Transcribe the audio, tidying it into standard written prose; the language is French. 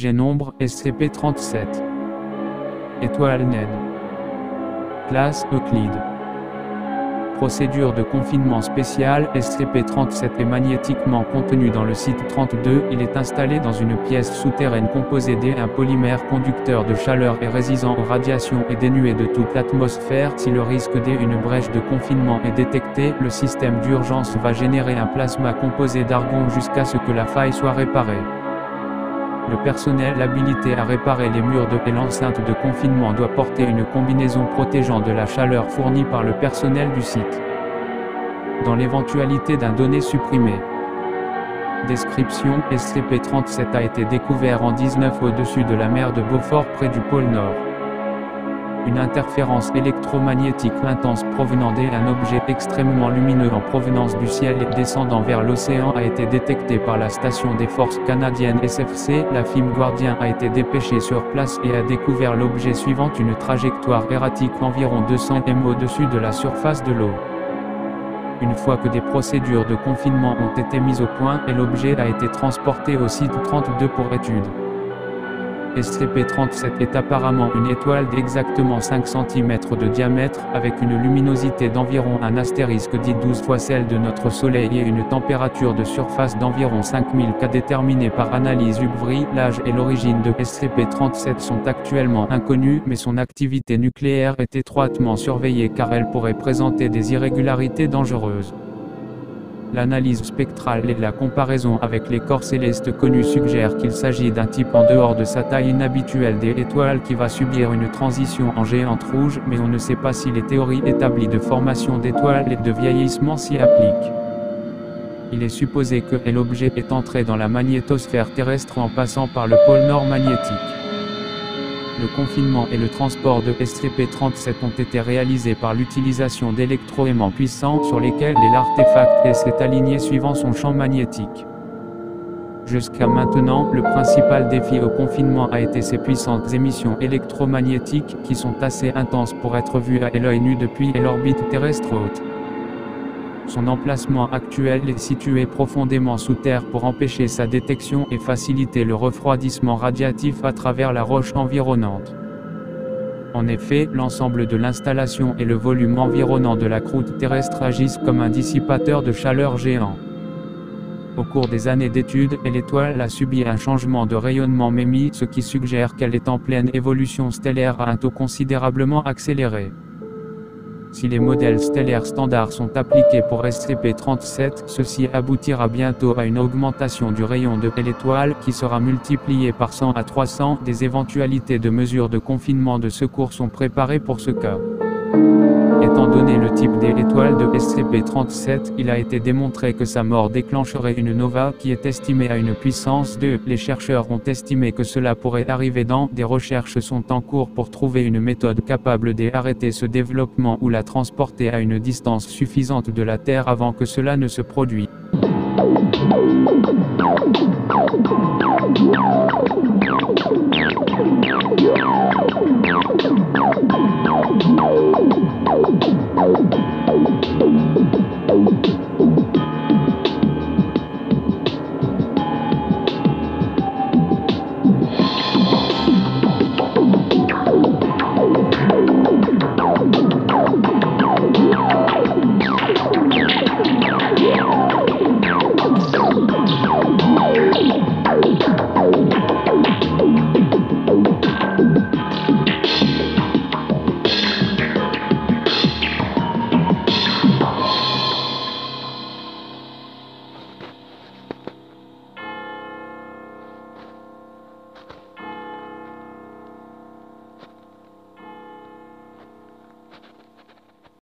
objet nombre SCP-37. Étoile naine. Classe Euclide. Procédure de confinement spéciale. SCP-37 est magnétiquement contenu dans le site 32. Il est installé dans une pièce souterraine composée d'un polymère conducteur de chaleur et résistant aux radiations et dénué de toute l'atmosphère. Si le risque d'une brèche de confinement est détecté, le système d'urgence va générer un plasma composé d'argon jusqu'à ce que la faille soit réparée. Le personnel habilité à réparer les murs et l'enceinte de confinement doit porter une combinaison protégeant de la chaleur fournie par le personnel du site. Dans l'éventualité d'un donné supprimé. Description: SCP-37 a été découvert en 19 au-dessus de la mer de Beaufort près du pôle Nord. Une interférence électromagnétique intense provenant d'un objet extrêmement lumineux en provenance du ciel et descendant vers l'océan a été détectée par la station des forces canadiennes SFC. La FIM Guardian a été dépêchée sur place et a découvert l'objet suivant une trajectoire erratique environ 200 m au-dessus de la surface de l'eau. Une fois que des procédures de confinement ont été mises au point, l'objet a été transporté au site 32 pour étude. SCP-37 est apparemment une étoile d'exactement 5 cm de diamètre, avec une luminosité d'environ un astérisque dit 12 fois celle de notre Soleil et une température de surface d'environ 5000 K déterminée par analyse UV. L'âge et l'origine de SCP-37 sont actuellement inconnus, mais son activité nucléaire est étroitement surveillée car elle pourrait présenter des irrégularités dangereuses. L'analyse spectrale et la comparaison avec les corps célestes connus suggèrent qu'il s'agit d'un type en dehors de sa taille inhabituelle d'étoile qui va subir une transition en géante rouge, mais on ne sait pas si les théories établies de formation d'étoiles et de vieillissement s'y appliquent. Il est supposé que l'objet est entré dans la magnétosphère terrestre en passant par le pôle nord magnétique. Le confinement et le transport de SCP-37 ont été réalisés par l'utilisation d'électroaimants puissants sur lesquels l'artefact s'est aligné suivant son champ magnétique. Jusqu'à maintenant, le principal défi au confinement a été ses puissantes émissions électromagnétiques qui sont assez intenses pour être vues à l'œil nu depuis l'orbite terrestre haute. Son emplacement actuel est situé profondément sous terre pour empêcher sa détection et faciliter le refroidissement radiatif à travers la roche environnante. En effet, l'ensemble de l'installation et le volume environnant de la croûte terrestre agissent comme un dissipateur de chaleur géant. Au cours des années d'études, l'étoile a subi un changement de rayonnement MEMI, ce qui suggère qu'elle est en pleine évolution stellaire à un taux considérablement accéléré. Si les modèles stellaires standards sont appliqués pour SCP-37, ceci aboutira bientôt à une augmentation du rayon de l'étoile qui sera multiplié par 100 à 300. Des éventualités de mesures de confinement de secours sont préparées pour ce cas. Étant donné le type d'étoile de SCP-37, il a été démontré que sa mort déclencherait une nova qui est estimée à une puissance de. Les chercheurs ont estimé que cela pourrait arriver dans. Des recherches sont en cours pour trouver une méthode capable d'arrêter ce développement ou la transporter à une distance suffisante de la Terre avant que cela ne se produise.